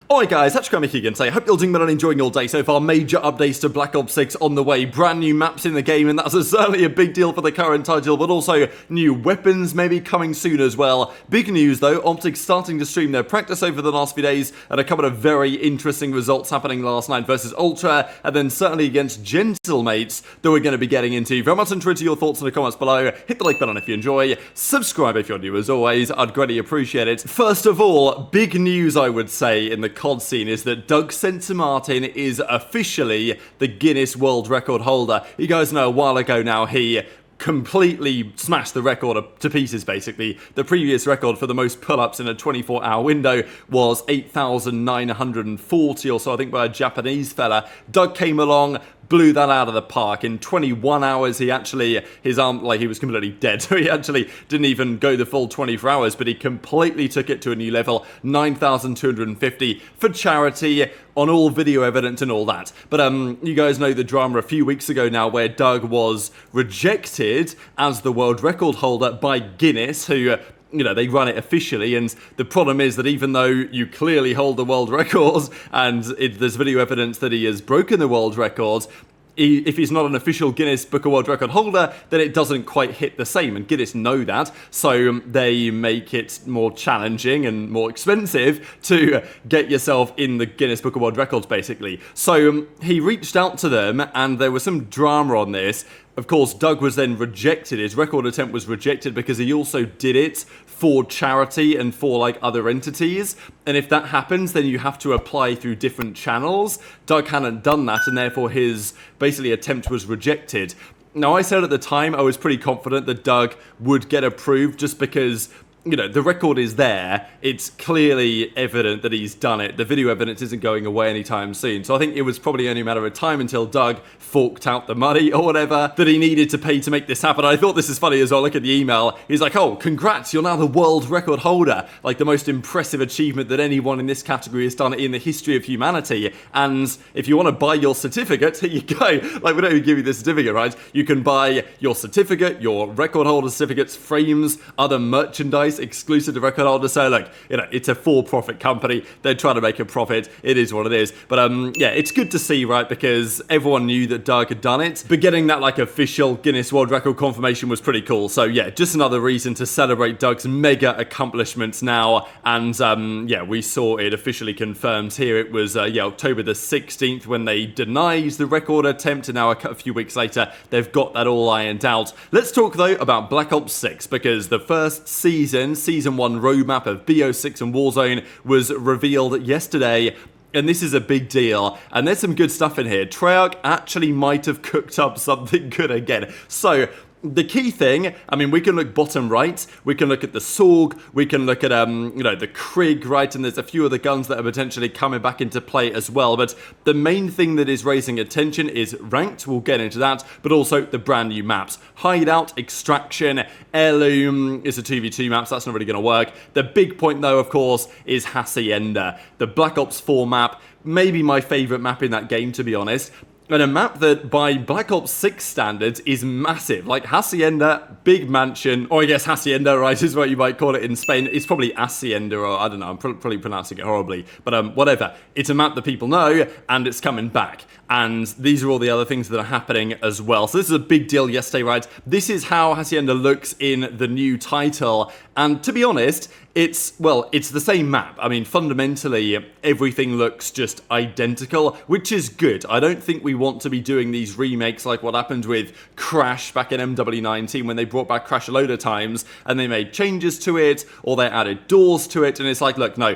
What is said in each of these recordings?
Alright guys, Scrappy again today. Hope you're doing well and enjoying your day so far. Major updates to Black Ops 6 on the way. Brand new maps in the game, and that's certainly a big deal for the current title, but also new weapons maybe coming soon as well. Big news though, OpTic starting to stream their practice over the last few days, and a couple of very interesting results happening last night versus Ultra, and then certainly against Gentlemates that we're going to be getting into. Very much interested in your thoughts in the comments below. Hit the like button if you enjoy. Subscribe if you're new as always. I'd greatly appreciate it. First of all, big news I would say in the COD scene is that Doug Martin is officially the Guinness World Record holder. You guys know a while ago now he completely smashed the record to pieces basically. The previous record for the most pull-ups in a 24-hour window was 8,940 or so, I think, by a Japanese fella. Doug came along, blew that out of the park. In 21 hours, he actually, his arm, like, he was completely dead. So he actually didn't even go the full 24 hours, but he completely took it to a new level, 9,250 for charity, on all video evidence and all that. But you guys know the drama a few weeks ago now where Doug was rejected as the world record holder by Guinness, who you know, they run it officially, and the problem is that even though you clearly hold the world records, and there's video evidence that he has broken the world records, if he's not an official Guinness Book of World Record holder, then it doesn't quite hit the same, and Guinness know that, so they make it more challenging and more expensive to get yourself in the Guinness Book of World Records, basically. So he reached out to them, and there was some drama on this. Of course, Doug was then rejected. His record attempt was rejected because he also did it for charity and for, like, other entities. And if that happens, then you have to apply through different channels. Doug hadn't done that, and therefore his, basically, attempt was rejected. Now, I said at the time I was pretty confident that Doug would get approved just because, you know, the record is there. It's clearly evident that he's done it. The video evidence isn't going away anytime soon. So I think it was probably only a matter of time until Doug forked out the money or whatever that he needed to pay to make this happen. I thought this is funny as well. Look at the email. He's like, oh, congrats, you're now the world record holder. Like, the most impressive achievement that anyone in this category has done in the history of humanity. And if you want to buy your certificate, here you go. Like, we don't even give you the certificate, right? You can buy your certificate, your record holder certificates, frames, other merchandise exclusive to record holders. So look, you know, it's a for-profit company. They're trying to make a profit. It is what it is. But yeah, it's good to see, right? Because everyone knew that Doug had done it, but getting that, like, official Guinness World Record confirmation was pretty cool. So yeah, just another reason to celebrate Doug's mega accomplishments now. And yeah, we saw it officially confirmed here. It was yeah, October the 16th when they denied the record attempt, and now a few weeks later they've got that all ironed out. Let's talk though about Black Ops 6, because the first Season 1 roadmap of BO6 and Warzone was revealed yesterday. And this is a big deal, and there's some good stuff in here. Treyarch actually might have cooked up something good again. So the key thing, I mean, we can look bottom right, we can look at the Saug, we can look at, you know, the Krig, right, and there's a few other guns that are potentially coming back into play as well, but the main thing that is raising attention is Ranked, we'll get into that, but also the brand new maps. Hideout, Extraction, Heirloom is a 2v2 map, so that's not really going to work. The big point, though, of course, is Hacienda, the Black Ops 4 map, maybe my favourite map in that game, to be honest. And a map that, by Black Ops 6 standards, is massive. Like, Hacienda, big mansion, or I guess Hacienda, right, is what you might call it in Spain. It's probably Hacienda, or I don't know, I'm probably pronouncing it horribly. But whatever. It's a map that people know, and it's coming back. And these are all the other things that are happening as well. So this is a big deal yesterday, right? This is how Hacienda looks in the new title. And to be honest, it's the same map. I mean, fundamentally, everything looks just identical, which is good. I don't think we want to be doing these remakes like what happened with Crash back in MW19 when they brought back Crash a load of times and they made changes to it, or they added doors to it, and it's like, look, no,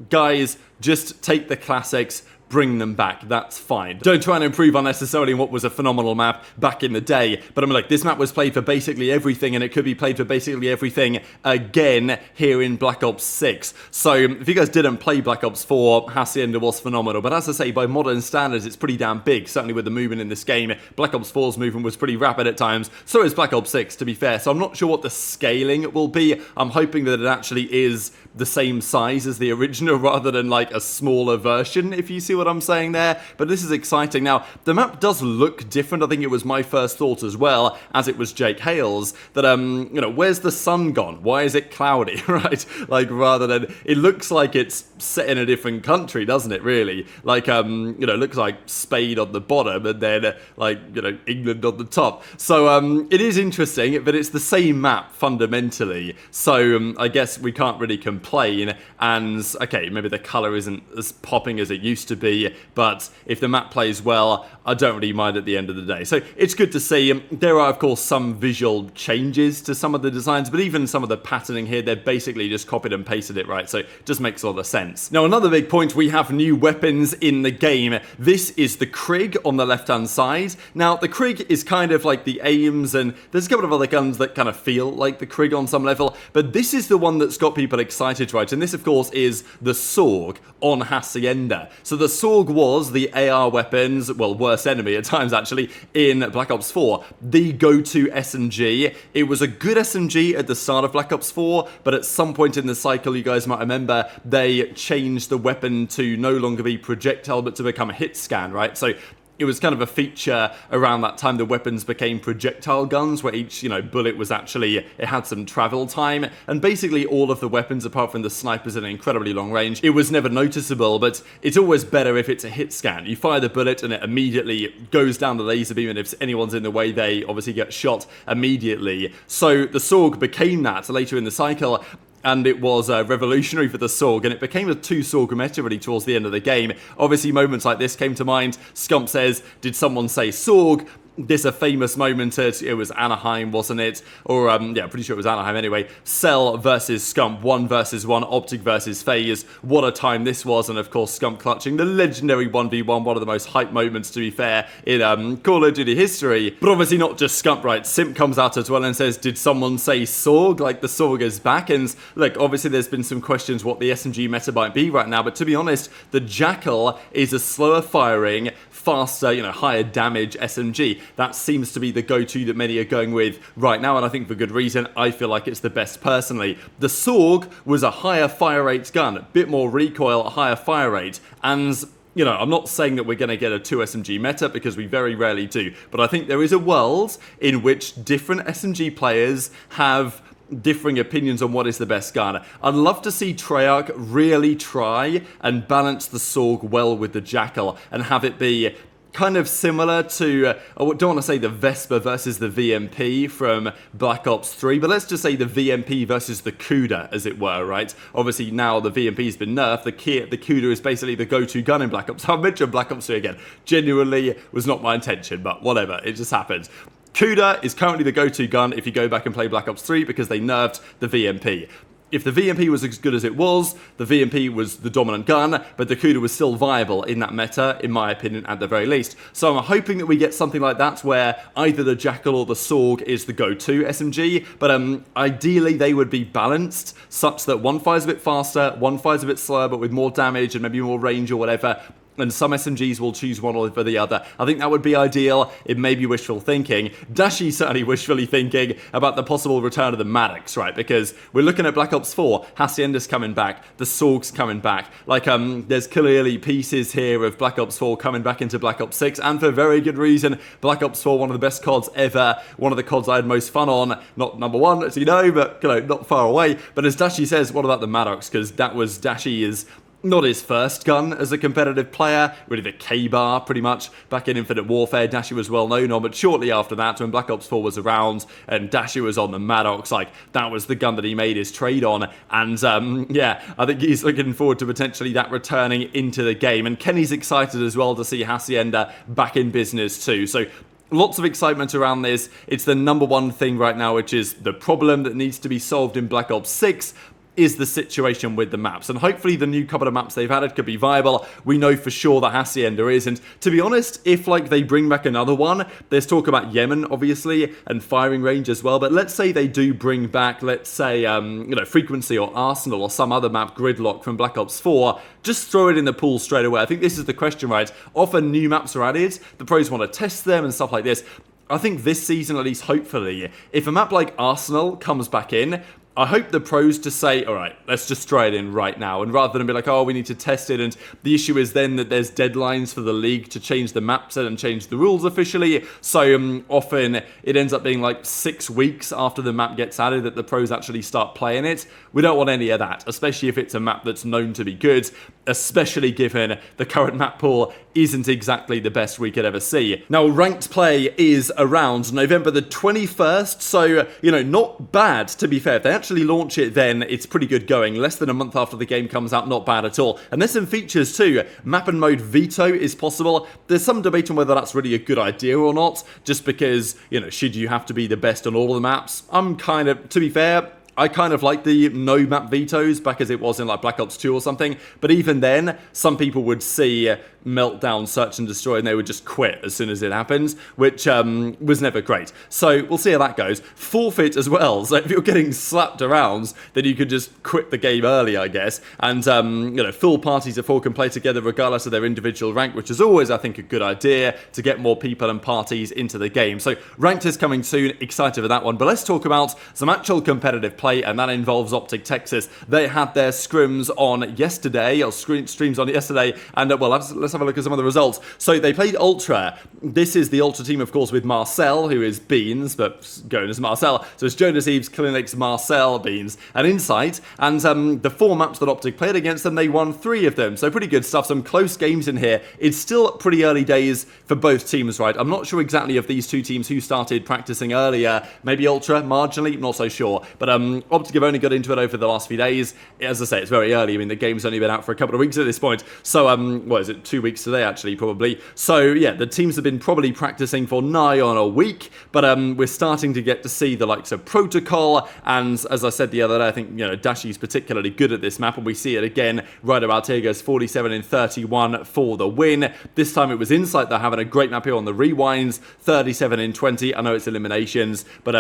guys, just take the classics, bring them back, that's fine. Don't try and improve unnecessarily in what was a phenomenal map back in the day, but I'm like, this map was played for basically everything, and it could be played for basically everything again here in Black Ops 6. So if you guys didn't play Black Ops 4, Hacienda was phenomenal, but as I say, by modern standards, it's pretty damn big, certainly with the movement in this game. Black Ops 4's movement was pretty rapid at times, so is Black Ops 6, to be fair, so I'm not sure what the scaling will be. I'm hoping that it actually is the same size as the original, rather than like a smaller version, if you see what I'm saying there? But this is exciting. Now, the map does look different. I think it was my first thought as well, as it was JakeHaLy's, that, you know, where's the sun gone? Why is it cloudy, right? Like, rather than, it looks like it's set in a different country, doesn't it, really? Like, you know, it looks like Spain on the bottom and then, like, you know, England on the top. So, it is interesting, but it's the same map, fundamentally. So, I guess we can't really complain, and, okay, maybe the colour isn't as popping as it used to be, but if the map plays well, I don't really mind at the end of the day. So it's good to see. There are, of course, some visual changes to some of the designs, but even some of the patterning here, they're basically just copied and pasted it, right? So it just makes a lot of sense. Now, another big point, we have new weapons in the game. This is the Krig on the left-hand side. Now, the Krig is kind of like the Aims, and there's a couple of other guns that kind of feel like the Krig on some level, but this is the one that's got people excited, right? And this, of course, is the Saug on Hacienda. So the Saug was the AR weapons, well, worst enemy at times actually, in Black Ops 4. The go-to SMG. It was a good SMG at the start of Black Ops 4, but at some point in the cycle, you guys might remember, they changed the weapon to no longer be projectile, but to become a hit scan, right? So it was kind of a feature around that time. The weapons became projectile guns, where each, you know, bullet was actually, it had some travel time, and basically all of the weapons, apart from the snipers at an incredibly long range, it was never noticeable, but it's always better if it's a hit scan. You fire the bullet and it immediately goes down the laser beam, and if anyone's in the way, they obviously get shot immediately. So the Saug became that later in the cycle, and it was revolutionary for the Saug, and it became a 2 Saug meta really towards the end of the game. Obviously, moments like this came to mind. Scump says, did someone say Saug? This a famous moment it was Anaheim, wasn't it? Or, yeah, pretty sure it was Anaheim anyway. Cell versus Scump, 1 versus 1, OpTic versus FaZe. What a time this was, and of course Scump clutching the legendary 1v1, one of the most hype moments, to be fair, in Call of Duty history. But obviously not just Scump, right? Simp comes out as well and says, did someone say Saug? Like, the Saug is back, and look, obviously there's been some questions what the SMG meta might be right now, but to be honest, the Jackal is a slower firing, faster, you know, higher damage SMG. That seems to be the go-to that many are going with right now, and I think for good reason. I feel like it's the best personally. The Saug was a higher fire rate gun, a bit more recoil, a higher fire rate, and you know, I'm not saying that we're going to get a 2 SMG meta, because we very rarely do, but I think there is a world in which different SMG players have differing opinions on what is the best gun. I'd love to see Treyarch really try and balance the Saug well with the Jackal, and have it be kind of similar to, I don't want to say the Vesper versus the VMP from Black Ops 3, but let's just say the VMP versus the Kuda, as it were, right? Obviously now the VMP's been nerfed, the Kuda is basically the go-to gun in Black Ops. I'll mention Black Ops 3 again. Genuinely was not my intention, but whatever, it just happened. Kuda is currently the go-to gun if you go back and play Black Ops 3, because they nerfed the VMP. If the VMP was as good as it was, the VMP was the dominant gun, but the Kuda was still viable in that meta, in my opinion, at the very least. So I'm hoping that we get something like that, where either the Jackal or the Saug is the go-to SMG, but ideally they would be balanced, such that one fires a bit faster, one fires a bit slower, but with more damage and maybe more range or whatever, and some SMGs will choose one over the other. I think that would be ideal. It may be wishful thinking. Dashy certainly wishfully thinking about the possible return of the Maddox, right? Because we're looking at Black Ops 4, Hacienda's coming back, the Saug's coming back. Like, there's clearly pieces here of Black Ops 4 coming back into Black Ops 6, and for very good reason. Black Ops 4, one of the best CODs ever, one of the CODs I had most fun on. Not number one, as you know, but, you know, not far away. But as Dashy says, what about the Maddox? Because that was Dashy's not his first gun as a competitive player, really the K-bar pretty much. Back in Infinite Warfare, Dashy was well known on, but shortly after that, when Black Ops 4 was around and Dashy was on the Maddox, like, that was the gun that he made his trade on. And yeah, I think he's looking forward to potentially that returning into the game. And Kenny's excited as well to see Hacienda back in business too. So lots of excitement around this. It's the number one thing right now, which is the problem that needs to be solved in Black Ops 6, is the situation with the maps. And hopefully the new couple of maps they've added could be viable. We know for sure that Hacienda is. And to be honest, if like they bring back another one, there's talk about Yemen, obviously, and firing range as well. But let's say they do bring back, let's say, you know, Frequency or Arsenal or some other map, Gridlock from Black Ops 4, just throw it in the pool straight away. I think this is the question, right? Often new maps are added, the pros want to test them and stuff like this. I think this season, at least hopefully, if a map like Arsenal comes back in, I hope the pros just say, all right, let's just try it in right now. And rather than be like, oh, we need to test it. And the issue is then that there's deadlines for the league to change the map set and change the rules officially. So often it ends up being like 6 weeks after the map gets added that the pros actually start playing it. We don't want any of that, especially if it's a map that's known to be good, especially given the current map pool isn't exactly the best we could ever see. Now, ranked play is around November the 21st, so, you know, not bad, to be fair. If they actually launch it then, it's pretty good going. Less than a month after the game comes out, not bad at all. And there's some features too. Map and mode veto is possible. There's some debate on whether that's really a good idea or not, just because, you know, should you have to be the best on all of the maps? I'm kind of, to be fair, I kind of like the no map vetoes back as it was in like Black Ops 2 or something, but even then, some people would see Meltdown, Search and Destroy, and they would just quit as soon as it happens, which was never great. So we'll see how that goes. Forfeit as well, so if you're getting slapped around, then you could just quit the game early, I guess, and you know, full parties of 4 can play together regardless of their individual rank, which is always, I think, a good idea to get more people and parties into the game. So ranked is coming soon, excited for that one, but let's talk about some actual competitive play, and that involves OpTic Texas. They had their scrims on yesterday, or streams on yesterday, and well, let's have a look at some of the results. So they played Ultra. This is the Ultra team, of course, with Marcel, who is Beans, but going as Marcel. So it's JoeDeceives, CleanX, Marcel, Beans, and Insight. And the 4 maps that OpTic played against them, they won 3 of them. So pretty good stuff. Some close games in here. It's still pretty early days for both teams, right? I'm not sure exactly of these 2 teams who started practicing earlier. Maybe Ultra, marginally, not so sure. But OpTic have only got into it over the last few days. As I say, it's very early. I mean, the game's only been out for a couple of weeks at this point. So, what is it, 2 weeks today, actually, probably. So, yeah, the teams have been probably practicing for nigh on a week, but we're starting to get to see the likes of Protocol, and as I said the other day, I think, you know, Dashy's particularly good at this map, and we see it again right about here. Goes 47 in 31 for the win. This time it was Insight. They're having a great map here on the rewinds, 37 in 20. I know it's eliminations, but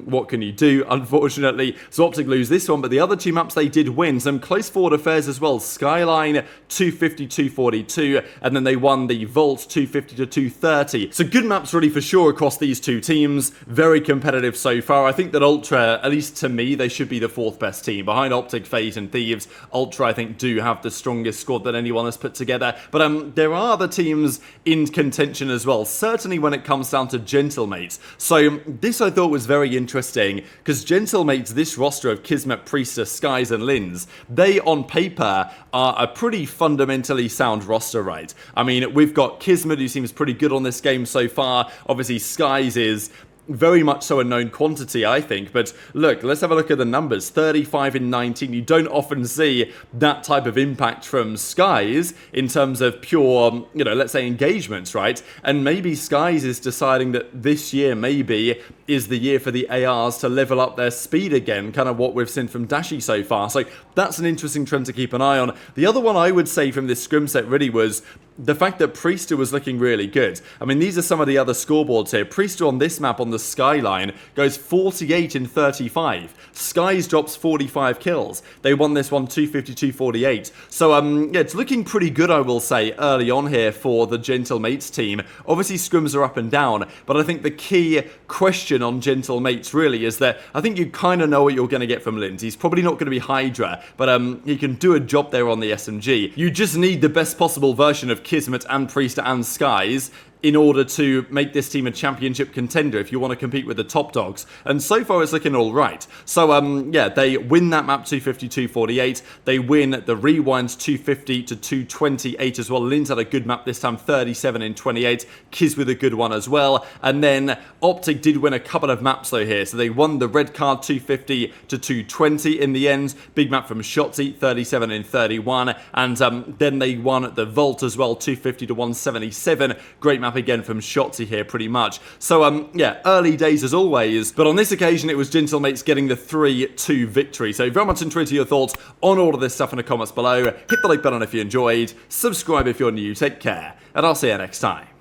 what can you do, unfortunately? So OpTic lose this one, but the other 2 maps they did win. Some close forward affairs as well. Skyline 250-242, and then they won the Vault 250-230. So good maps really for sure across these 2 teams. Very competitive so far. I think that Ultra, at least to me, they should be the 4th best team. Behind OpTic, FaZe and Thieves, Ultra I think do have the strongest squad that anyone has put together. But there are other teams in contention as well, certainly when it comes down to Gentlemates. So this I thought was very interesting, because Gentlemates, this roster of Kismet, Priestahh, Skyz and Lynz, they on paper are a pretty fundamentally sound roster, right? I mean, we've got Kismet, who seems pretty good on this game so far. Obviously, Skyz is very much so a known quantity, I think. But look, let's have a look at the numbers. 35 in 19. You don't often see that type of impact from Skyz in terms of pure, you know, let's say engagements, right? And maybe Skyz is deciding that this year maybe is the year for the ARs to level up their speed again, kind of what we've seen from Dashy so far. So that's an interesting trend to keep an eye on. The other one I would say from this scrim set really was the fact that Priestahh was looking really good. I mean, these are some of the other scoreboards here. Priestahh on this map on the Skyline goes 48 in 35. Skyz drops 45 kills. They won this one 250-248. So, yeah, it's looking pretty good, I will say, early on here for the Gentlemates team. Obviously, scrims are up and down, but I think the key question on Gentlemates really is that I think you kind of know what you're going to get from Lynz. He's probably not going to be HyDra, but he can do a job there on the SMG. You just need the best possible version of Kismet and Priestahh and Skyz in order to make this team a championship contender if you want to compete with the top dogs. And so far it's looking all right. So, yeah, they win that map 250-248. They win the rewinds 250-228 as well. Lynz had a good map this time, 37 in 28. Kiz with a good one as well. And then OpTic did win a couple of maps though here. So they won the red card 250-220 in the end. Big map from Shotzzy, 37 in 31. And then they won the Vault as well, 250-177. Great map again from Shotzzy here, pretty much. So, yeah, early days as always, but on this occasion it was Gentlemates getting the 3-2 victory. So very much interested to your thoughts on all of this stuff in the comments below. Hit the like button if you enjoyed, subscribe if you're new, take care, and I'll see you next time.